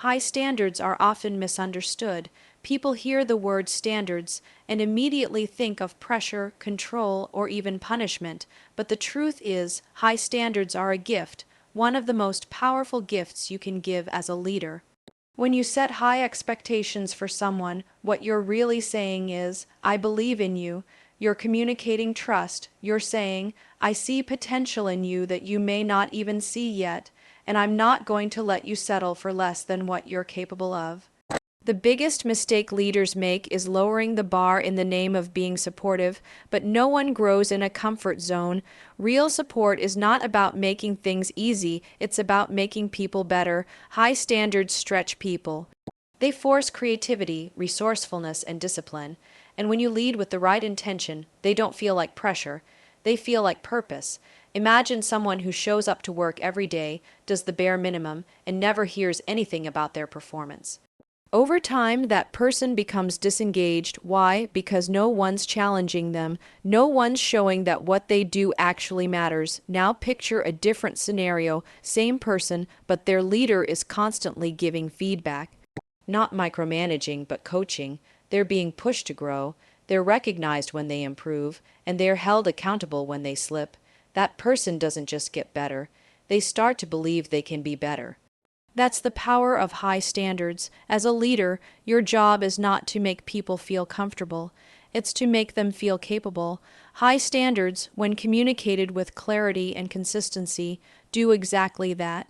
High standards are often misunderstood. People hear the word standards and immediately think of pressure, control, or even punishment. But the truth is, high standards are a gift, one of the most powerful gifts you can give as a leader. When you set high expectations for someone, what you're really saying is, I believe in you. You're communicating trust. You're saying, I see potential in you that you may not even see yet, and I'm not going to let you settle for less than what you're capable of. The biggest mistake leaders make is lowering the bar in the name of being supportive, but no one grows in a comfort zone. Real support is not about making things easy, it's about making people better. High standards stretch people. They force creativity, resourcefulness, and discipline. And when you lead with the right intention, they don't feel like pressure. They feel like purpose. Imagine someone who shows up to work every day, does the bare minimum, and never hears anything about their performance. Over time, that person becomes disengaged. Why? Because no one's challenging them. No one's showing that what they do actually matters. Now picture a different scenario, same person, but their leader is constantly giving feedback. Not micromanaging, but coaching. They're being pushed to grow. They're recognized when they improve, and they're held accountable when they slip. That person doesn't just get better. They start to believe they can be better. That's the power of high standards. As a leader, your job is not to make people feel comfortable. It's to make them feel capable. High standards, when communicated with clarity and consistency, do exactly that.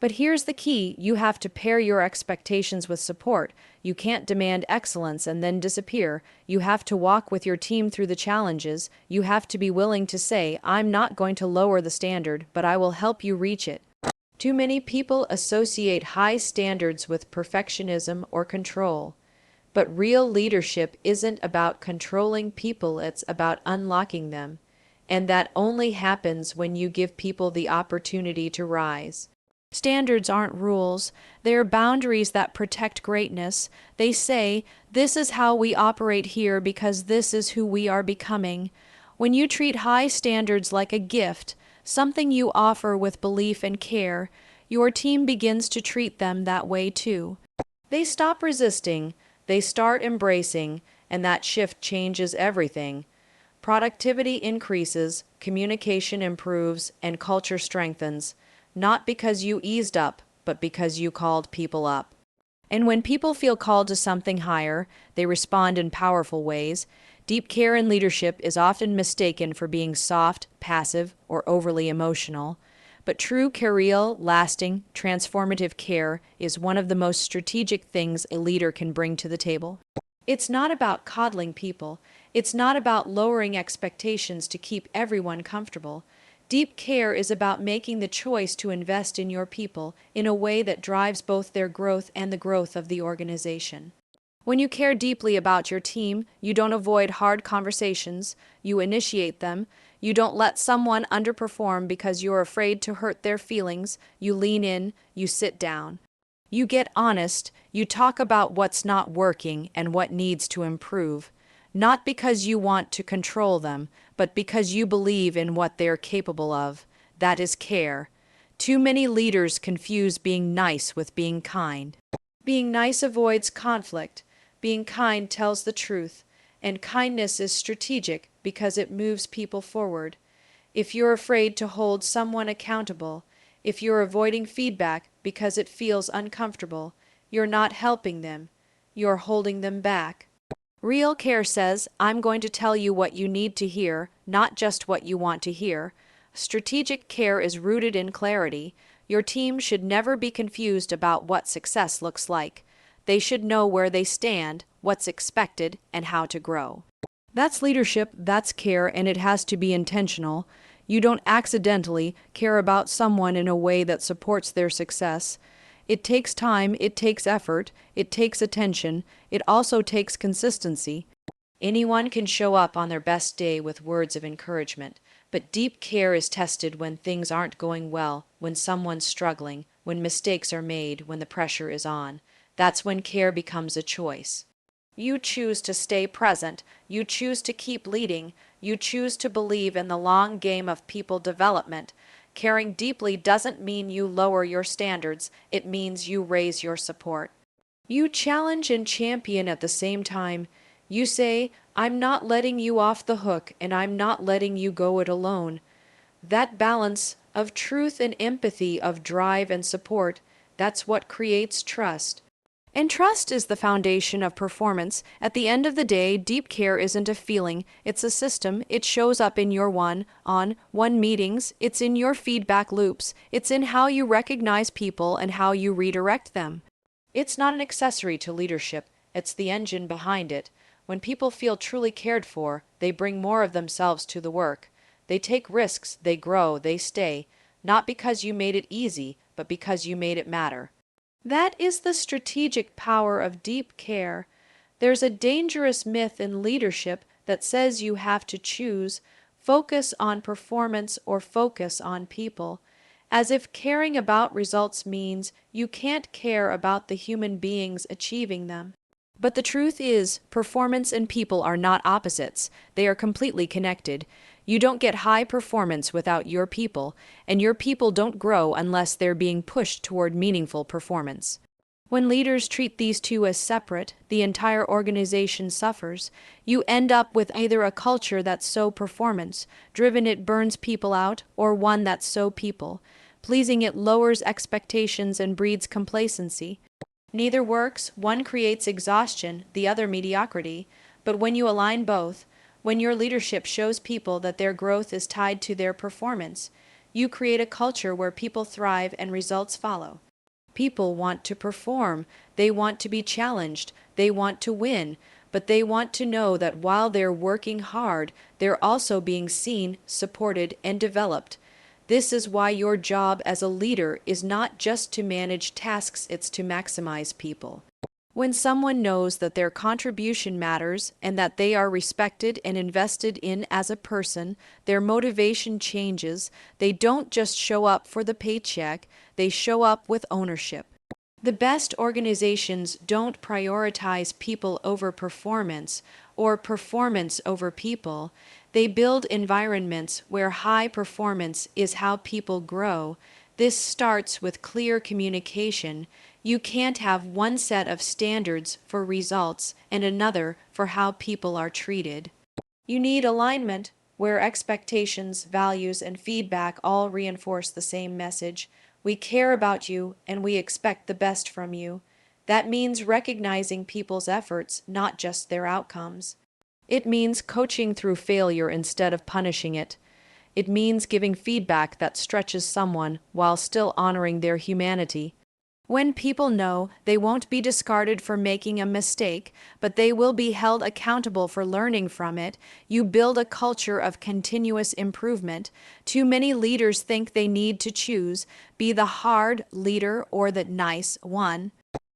But here's the key, you have to pair your expectations with support. You can't demand excellence and then disappear. You have to walk with your team through the challenges. You have to be willing to say, I'm not going to lower the standard, but I will help you reach it. Too many people associate high standards with perfectionism or control. But real leadership isn't about controlling people, it's about unlocking them. And that only happens when you give people the opportunity to rise. Standards aren't rules, they're boundaries that protect greatness. They say, this is how we operate here because this is who we are becoming. When you treat high standards like a gift, something you offer with belief and care, your team begins to treat them that way too. They stop resisting, they start embracing, and that shift changes everything. Productivity increases, communication improves, and culture strengthens, not because you eased up, but because you called people up. And when people feel called to something higher, they respond in powerful ways. Deep care in leadership is often mistaken for being soft, passive, or overly emotional. But true, real, lasting, transformative care is one of the most strategic things a leader can bring to the table. It's not about coddling people. It's not about lowering expectations to keep everyone comfortable. Deep care is about making the choice to invest in your people in a way that drives both their growth and the growth of the organization. When you care deeply about your team, you don't avoid hard conversations, you initiate them. You don't let someone underperform because you're afraid to hurt their feelings. You lean in, you sit down. You get honest, you talk about what's not working and what needs to improve. Not because you want to control them, but because you believe in what they're capable of. That is care. Too many leaders confuse being nice with being kind. Being nice avoids conflict. Being kind tells the truth, and kindness is strategic because it moves people forward. If you're afraid to hold someone accountable, if you're avoiding feedback because it feels uncomfortable, you're not helping them, you're holding them back. Real care says, I'm going to tell you what you need to hear, not just what you want to hear. Strategic care is rooted in clarity. Your team should never be confused about what success looks like. They should know where they stand, what's expected, and how to grow. That's leadership, that's care, and it has to be intentional. You don't accidentally care about someone in a way that supports their success. It takes time, it takes effort, it takes attention, it also takes consistency. Anyone can show up on their best day with words of encouragement, but deep care is tested when things aren't going well, when someone's struggling, when mistakes are made, when the pressure is on. That's when care becomes a choice. You choose to stay present, you choose to keep leading, you choose to believe in the long game of people development. Caring deeply doesn't mean you lower your standards, it means you raise your support. You challenge and champion at the same time. You say, I'm not letting you off the hook and I'm not letting you go it alone. That balance of truth and empathy, of drive and support, that's what creates trust. And trust is the foundation of performance. At the end of the day, deep care isn't a feeling, it's a system. It shows up in your one-on-one meetings, it's in your feedback loops, it's in how you recognize people and how you redirect them. It's not an accessory to leadership, it's the engine behind it. When people feel truly cared for, they bring more of themselves to the work. They take risks, they grow, they stay, not because you made it easy, but because you made it matter. That is the strategic power of deep care. There's a dangerous myth in leadership that says you have to choose focus on performance or focus on people, as if caring about results means you can't care about the human beings achieving them. But the truth is, performance and people are not opposites. They are completely connected. You don't get high performance without your people, and your people don't grow unless they're being pushed toward meaningful performance. When leaders treat these two as separate, the entire organization suffers. You end up with either a culture that's so performance-driven it burns people out, or one that's so people-pleasing it lowers expectations and breeds complacency. Neither works, one creates exhaustion, the other mediocrity, but when you align both, when your leadership shows people that their growth is tied to their performance, you create a culture where people thrive and results follow. People want to perform, they want to be challenged, they want to win, but they want to know that while they're working hard, they're also being seen, supported, and developed. This is why your job as a leader is not just to manage tasks, it's to maximize people. When someone knows that their contribution matters and that they are respected and invested in as a person, their motivation changes. They don't just show up for the paycheck, they show up with ownership. The best organizations don't prioritize people over performance or performance over people. They build environments where high performance is how people grow. This starts with clear communication. You can't have one set of standards for results and another for how people are treated. You need alignment, where expectations, values, and feedback all reinforce the same message. We care about you and we expect the best from you. That means recognizing people's efforts, not just their outcomes. It means coaching through failure instead of punishing it. It means giving feedback that stretches someone while still honoring their humanity. When people know they won't be discarded for making a mistake, but they will be held accountable for learning from it, you build a culture of continuous improvement. Too many leaders think they need to choose, be the hard leader or the nice one.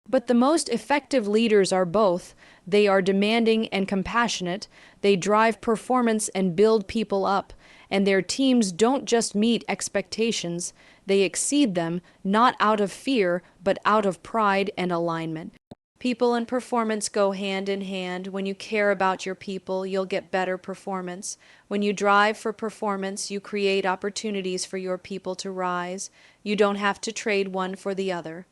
But the most effective leaders are both. They are demanding and compassionate. They drive performance and build people up. And their teams don't just meet expectations, they exceed them, not out of fear, but out of pride and alignment. People and performance go hand in hand. When you care about your people, you'll get better performance. When you drive for performance, you create opportunities for your people to rise. You don't have to trade one for the other.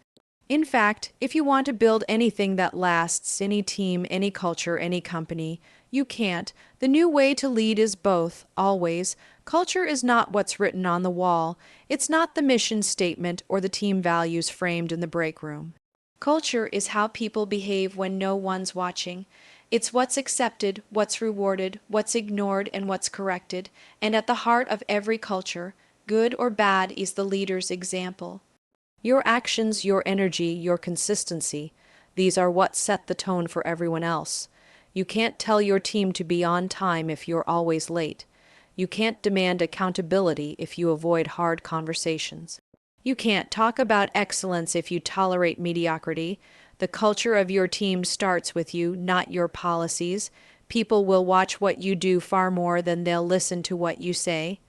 In fact, if you want to build anything that lasts, any team, any culture, any company, you can't. The new way to lead is both, always. Culture is not what's written on the wall. It's not the mission statement or the team values framed in the break room. Culture is how people behave when no one's watching. It's what's accepted, what's rewarded, what's ignored, and what's corrected. And at the heart of every culture, good or bad, is the leader's example. Your actions, your energy, your consistency, these are what set the tone for everyone else. You can't tell your team to be on time if you're always late. You can't demand accountability if you avoid hard conversations. You can't talk about excellence if you tolerate mediocrity. The culture of your team starts with you, not your policies. People will watch what you do far more than they'll listen to what you say.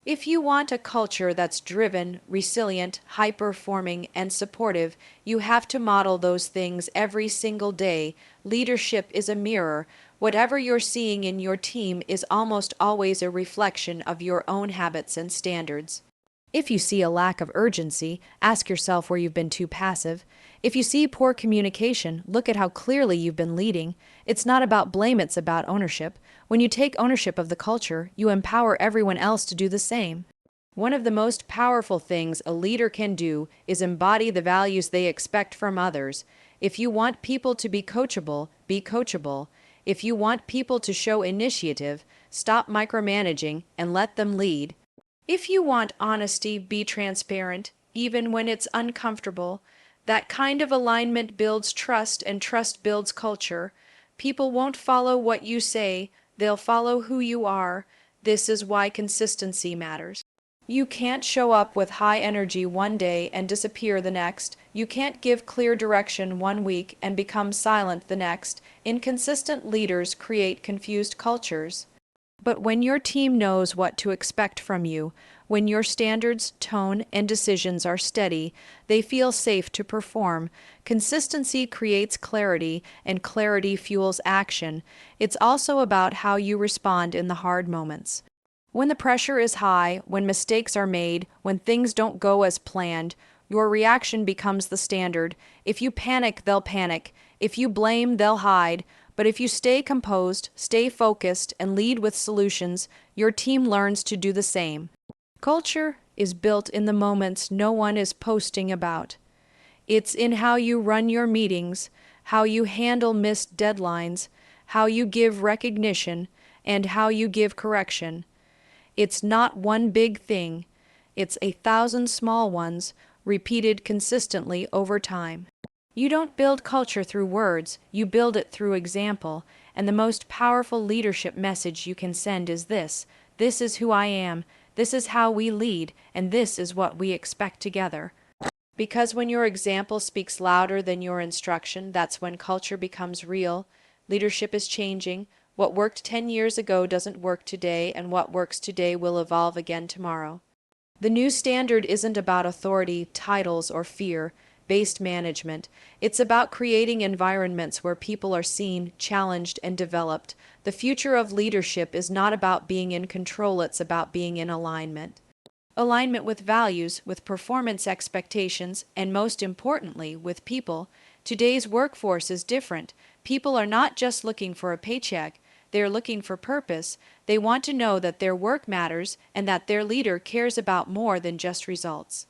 If you want a culture that's driven, resilient, high-performing, and supportive, you have to model those things every single day. Leadership is a mirror. Whatever you're seeing in your team is almost always a reflection of your own habits and standards. If you see a lack of urgency, ask yourself where you've been too passive. If you see poor communication, look at how clearly you've been leading. It's not about blame, it's about ownership. When you take ownership of the culture, you empower everyone else to do the same. One of the most powerful things a leader can do is embody the values they expect from others. If you want people to be coachable, be coachable. If you want people to show initiative, stop micromanaging and let them lead. If you want honesty, be transparent, even when it's uncomfortable. That kind of alignment builds trust, and trust builds culture. People won't follow what you say, they'll follow who you are. This is why consistency matters. You can't show up with high energy one day and disappear the next. You can't give clear direction one week and become silent the next. Inconsistent leaders create confused cultures. But when your team knows what to expect from you, when your standards, tone, and decisions are steady, they feel safe to perform. Consistency creates clarity, and clarity fuels action. It's also about how you respond in the hard moments. When the pressure is high, when mistakes are made, when things don't go as planned, your reaction becomes the standard. If you panic, they'll panic. If you blame, they'll hide. But if you stay composed, stay focused, and lead with solutions, your team learns to do the same. Culture is built in the moments no one is posting about. It's in how you run your meetings, how you handle missed deadlines, how you give recognition, and how you give correction. It's not one big thing, it's 1,000 small ones, repeated consistently over time. You don't build culture through words, you build it through example, and the most powerful leadership message you can send is this: this is who I am, this is how we lead, and this is what we expect together. Because when your example speaks louder than your instruction, that's when culture becomes real. Leadership is changing. What worked 10 years ago doesn't work today, and what works today will evolve again tomorrow. The new standard isn't about authority, titles, or fear-based management. It's about creating environments where people are seen, challenged, and developed. The future of leadership is not about being in control, it's about being in alignment. Alignment with values, with performance expectations, and most importantly, with people. Today's workforce is different. People are not just looking for a paycheck. They're looking for purpose. They want to know that their work matters and that their leader cares about more than just results.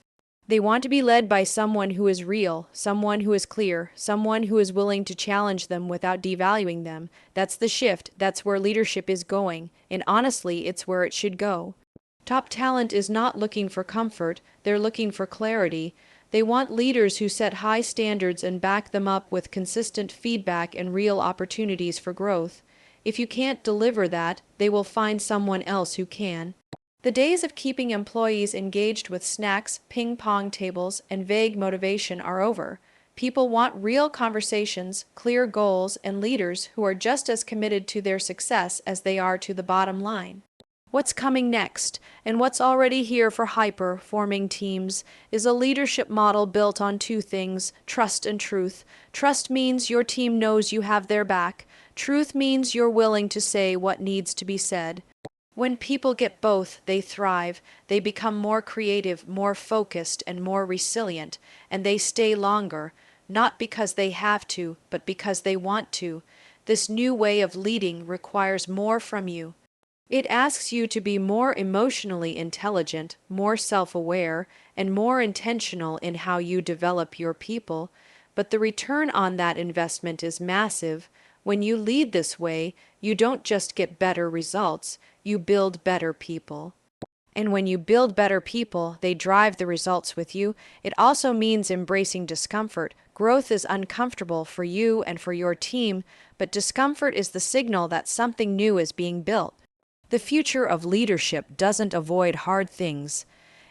They want to be led by someone who is real, someone who is clear, someone who is willing to challenge them without devaluing them. That's the shift. That's where leadership is going. And honestly, it's where it should go. Top talent is not looking for comfort. They're looking for clarity. They want leaders who set high standards and back them up with consistent feedback and real opportunities for growth. If you can't deliver that, they will find someone else who can. The days of keeping employees engaged with snacks, ping-pong tables, and vague motivation are over. People want real conversations, clear goals, and leaders who are just as committed to their success as they are to the bottom line. What's coming next, and what's already here for forming teams, is a leadership model built on two things: trust and truth. Trust means your team knows you have their back. Truth means you're willing to say what needs to be said. When people get both, they thrive. They become more creative, more focused, and more resilient, and they stay longer, not because they have to, but because they want to. This new way of leading requires more from you. It asks you to be more emotionally intelligent, more self-aware, and more intentional in how you develop your people, but the return on that investment is massive. When you lead this way, you don't just get better results, you build better people. And when you build better people, they drive the results with you. It also means embracing discomfort. Growth is uncomfortable for you and for your team, but discomfort is the signal that something new is being built. The future of leadership doesn't avoid hard things.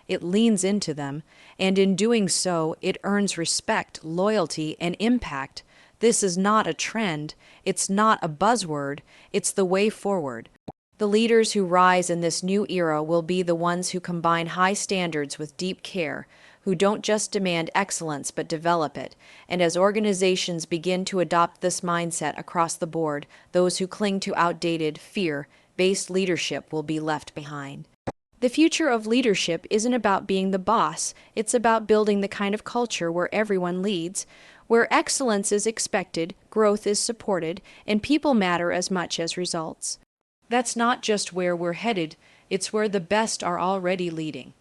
It leans into them, and in doing so, it earns respect, loyalty, and impact. This is not a trend. It's not a buzzword. It's the way forward. The leaders who rise in this new era will be the ones who combine high standards with deep care, who don't just demand excellence but develop it. And as organizations begin to adopt this mindset across the board, those who cling to outdated, fear-based leadership will be left behind. The future of leadership isn't about being the boss, it's about building the kind of culture where everyone leads, where excellence is expected, growth is supported, and people matter as much as results. That's not just where we're headed, it's where the best are already leading.